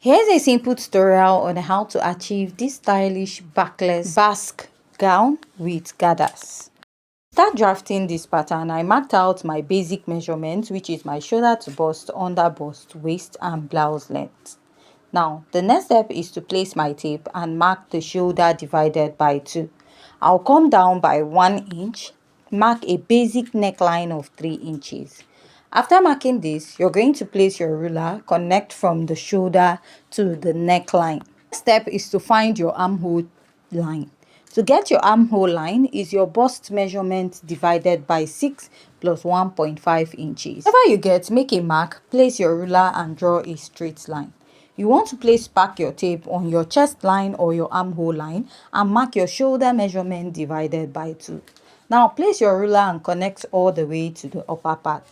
Here's a simple tutorial on how to achieve this stylish backless Basque gown with gathers. Start drafting this pattern. I marked out my basic measurements, which is my shoulder to bust, under bust, waist and blouse length. Now the next step is to place my tape and mark the shoulder divided by 2. I'll come down by 1 inch, mark a basic neckline of 3 inches. After marking this, you're going to place your ruler, connect from the shoulder to the neckline. Next step is to find your armhole line. To get your armhole line is your bust measurement divided by 6 plus 1.5 inches. Whenever you get, make a mark, place your ruler and draw a straight line. You want to place back your tape on your chest line or your armhole line and mark your shoulder measurement divided by 2. Now place your ruler and connect all the way to the upper part.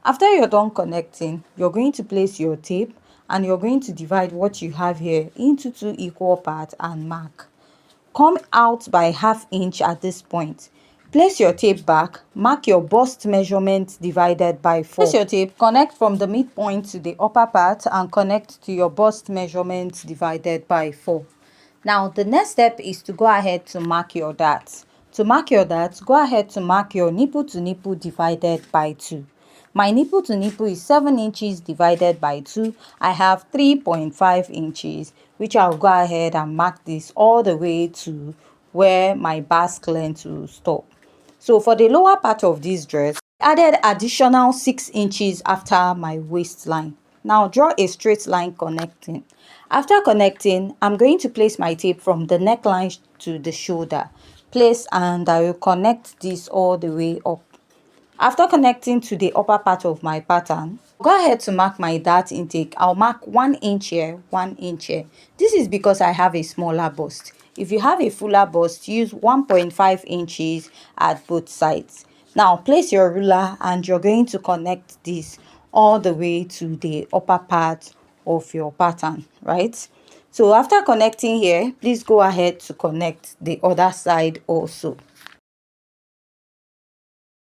After you're done connecting, you're going to place your tape and you're going to divide what you have here into 2 equal parts and mark. Come out by ½ inch at this point. Place your tape back, mark your bust measurement divided by 4. Place your tape, connect from the midpoint to the upper part and connect to your bust measurement divided by 4. Now the next step is to go ahead to mark your darts. To mark your darts, go ahead to mark your nipple to nipple divided by 2. My nipple to nipple is 7 inches divided by 2. I have 3.5 inches, which I'll go ahead and mark this all the way to where my Basque length will stop. So for the lower part of this dress, I added additional 6 inches after my waistline. Now draw a straight line connecting. After connecting, I'm going to place my tape from the neckline to the shoulder. Place and I will connect this all the way up. After connecting to the upper part of my pattern, go ahead to mark my dart intake. I'll mark 1 inch here, 1 inch here. This is because I have a smaller bust. If you have a fuller bust, use 1.5 inches at both sides. Now place your ruler and you're going to connect this all the way to the upper part of your pattern, right? So after connecting here, please go ahead to connect the other side also.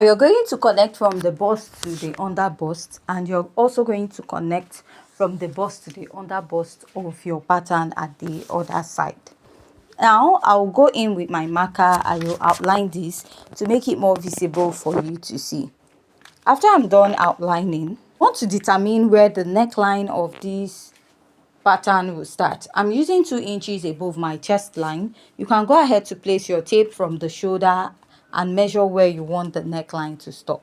You're going to connect from the bust to the under bust, and you're also going to connect from the bust to the under bust of your pattern at the other side. Now I'll go in with my marker. I will outline this to make it more visible for you to see. After I'm done outlining, I want to determine where the neckline of this pattern will start. I'm using 2 inches above my chest line. You can go ahead to place your tape from the shoulder and measure where you want the neckline to stop.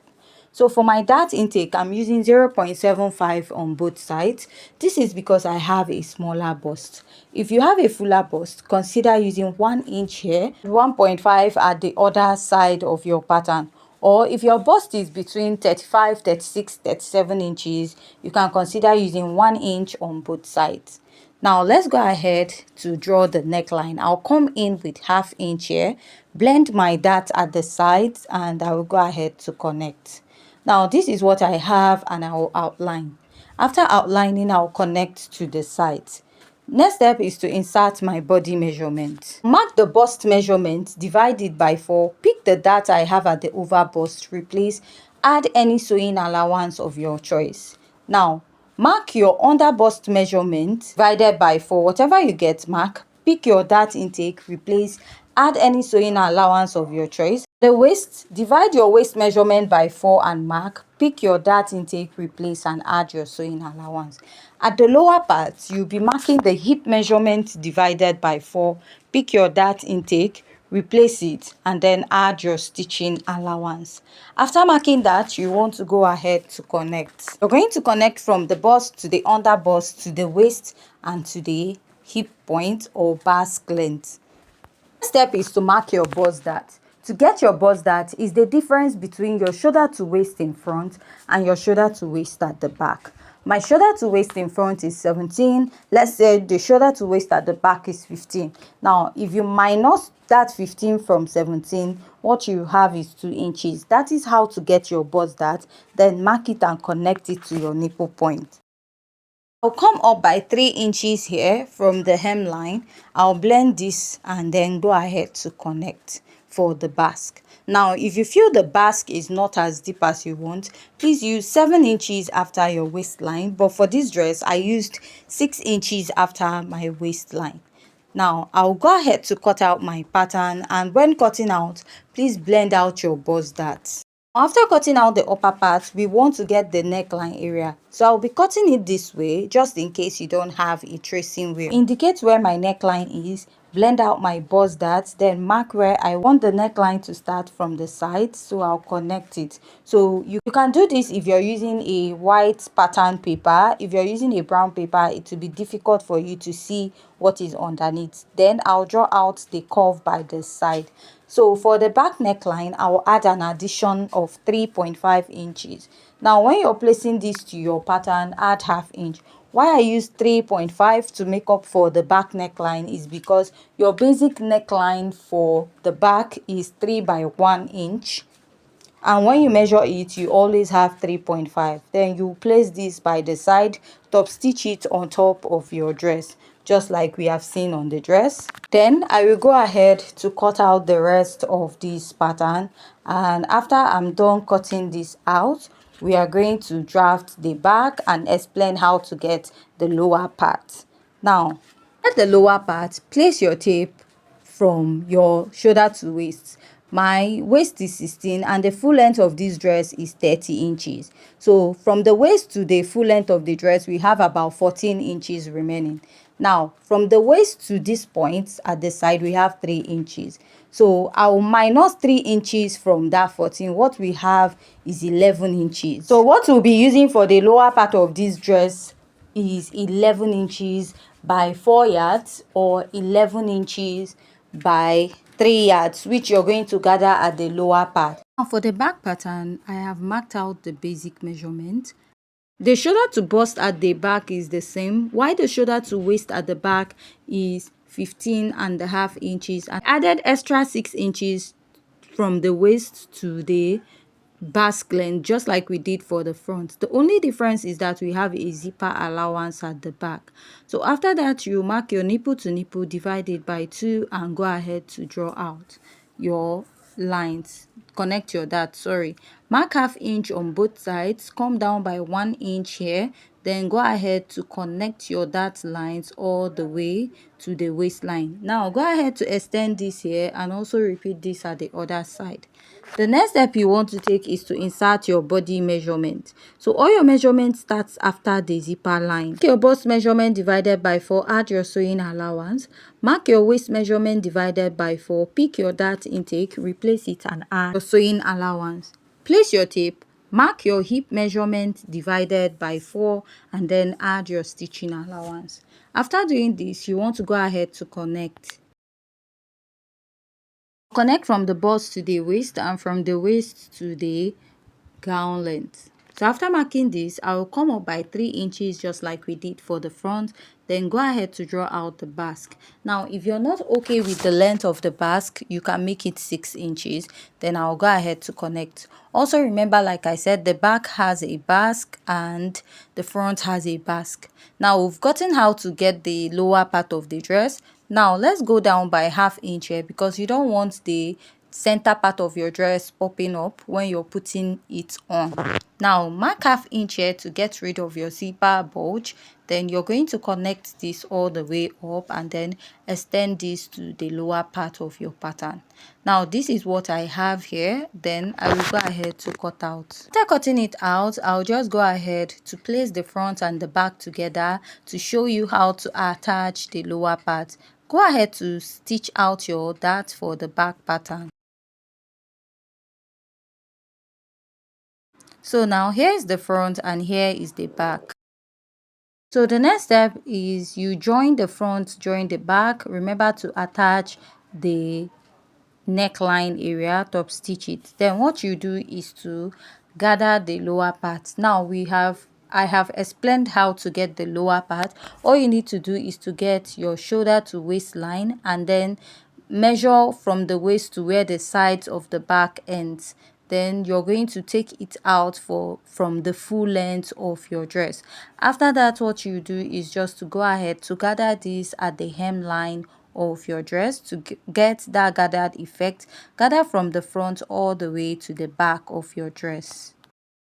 So for my dart intake, I'm using 0.75 on both sides. This is because I have a smaller bust. If you have a fuller bust, consider using 1 inch here, 1.5 at the other side of your pattern. Or if your bust is between 35, 36, 37 inches, you can consider using 1 inch on both sides. Now let's go ahead to draw the neckline. I'll come in with ½ inch here, blend my dart at the sides, and I will go ahead to connect. Now this is what I have and I will outline. After outlining, I'll connect to the sides. Next step is to insert my body measurement. Mark the bust measurement, divide it by 4, pick the dart I have at the over bust, replace, add any sewing allowance of your choice. Now mark your under bust measurement divided by 4, whatever you get, mark, pick your dart intake, replace, add any sewing allowance of your choice. The waist, divide your waist measurement by 4 and mark, pick your dart intake, replace and add your sewing allowance. At the lower part, you'll be marking the hip measurement divided by 4, pick your dart intake, replace it and then add your stitching allowance. After marking that, you want to go ahead to connect. You're going to connect from the bust to the under bust to the waist and to the hip point or Basque length. Next step is to mark your bust dart. To get your bust dart is the difference between your shoulder to waist in front and your shoulder to waist at the back. My shoulder to waist in front is 17. Let's say the shoulder to waist at the back is 15. Now, if you minus that 15 from 17, what you have is 2 inches. That is how to get your bust dart. Then mark it and connect it to your nipple point. I'll come up by 3 inches here from the hemline. I'll blend this and then go ahead to connect. for the basque. Now if you feel the basque is not as deep as you want, please use 7 inches after your waistline, but for this dress I used 6 inches after my waistline. Now I'll go ahead to cut out my pattern, and when cutting out, please blend out your bust darts. After cutting out the upper part, we want to get the neckline area. So I'll be cutting it this way just in case you don't have a tracing wheel. Indicate where my neckline is, blend out my bust darts, then mark where I want the neckline to start from the side. So I'll connect it. So you can do this if you're using a white pattern paper. If you're using a brown paper, it will be difficult for you to see what is underneath. Then I'll draw out the curve by the side. So for the back neckline, I will add an addition of 3.5 inches. Now when you're placing this to your pattern, add half inch. Why I use 3.5 to make up for the back neckline is because your basic neckline for the back is 3 by 1 inch. And when you measure it, you always have 3.5. Then you place this by the side, top stitch it on top of your dress, just like we have seen on the dress. Then I will go ahead to cut out the rest of this pattern, and after I'm done cutting this out, we are going to draft the back and explain how to get the lower part. Now at the lower part, place your tape from your shoulder to waist. My waist is 16 and the full length of this dress is 30 inches. So from the waist to the full length of the dress, we have about 14 inches remaining. Now from the waist to this point at the side, we have 3 inches. So I'll minus 3 inches from that 14. What we have is 11 inches. So what we'll be using for the lower part of this dress is 11 inches by 4 yards or 11 inches by 3 yards, which you're going to gather at the lower part. Now for the back pattern, I have marked out the basic measurement. The shoulder to bust at the back is the same, while the shoulder to waist at the back is 15.5 inches, and added extra 6 inches from the waist to the basque length, just like we did for the front. The only difference is that we have a zipper allowance at the back. So after that, you mark your nipple to nipple, divide it by 2, and go ahead to draw out your lines. Connect your dart, sorry. Mark half inch on both sides, come down by 1 inch here, then go ahead to connect your dart lines all the way to the waistline. Now go ahead to extend this here and also repeat this at the other side. The next step you want to take is to insert your body measurement. So all your measurement starts after the zipper line. Mark your bust measurement divided by 4, add your sewing allowance. Mark your waist measurement divided by 4, pick your dart intake, replace it, and add your sewing allowance. Place your tape, mark your hip measurement divided by 4, and then add your stitching allowance. After doing this, you want to go ahead to connect. Connect from the bust to the waist and from the waist to the gown length. So after marking this, I will come up by 3 inches just like we did for the front. Then go ahead to draw out the basque. Now if you're not okay with the length of the basque, you can make it 6 inches. Then I'll go ahead to connect. Also remember, like I said, the back has a basque and the front has a basque. Now we've gotten how to get the lower part of the dress. Now let's go down by half inch here, because you don't want the center part of your dress popping up when you're putting it on. Now mark half inch here to get rid of your zipper bulge. Then you're going to connect this all the way up and then extend this to the lower part of your pattern. Now this is what I have here. Then I will go ahead to cut out. After cutting it out, I'll just go ahead to place the front and the back together to show you how to attach the lower part. Go ahead to stitch out your dart for the back pattern. So now here is the front and here is the back. So the next step is you join the front, join the back. Remember to attach the neckline area, top stitch it. Then what you do is to gather the lower part. Now I have explained how to get the lower part. All you need to do is to get your shoulder to waistline and then measure from the waist to where the sides of the back ends. Then you're going to take it out from the full length of your dress. After that, what you do is just to go ahead to gather this at the hemline of your dress to get that gathered effect. Gather from the front all the way to the back of your dress.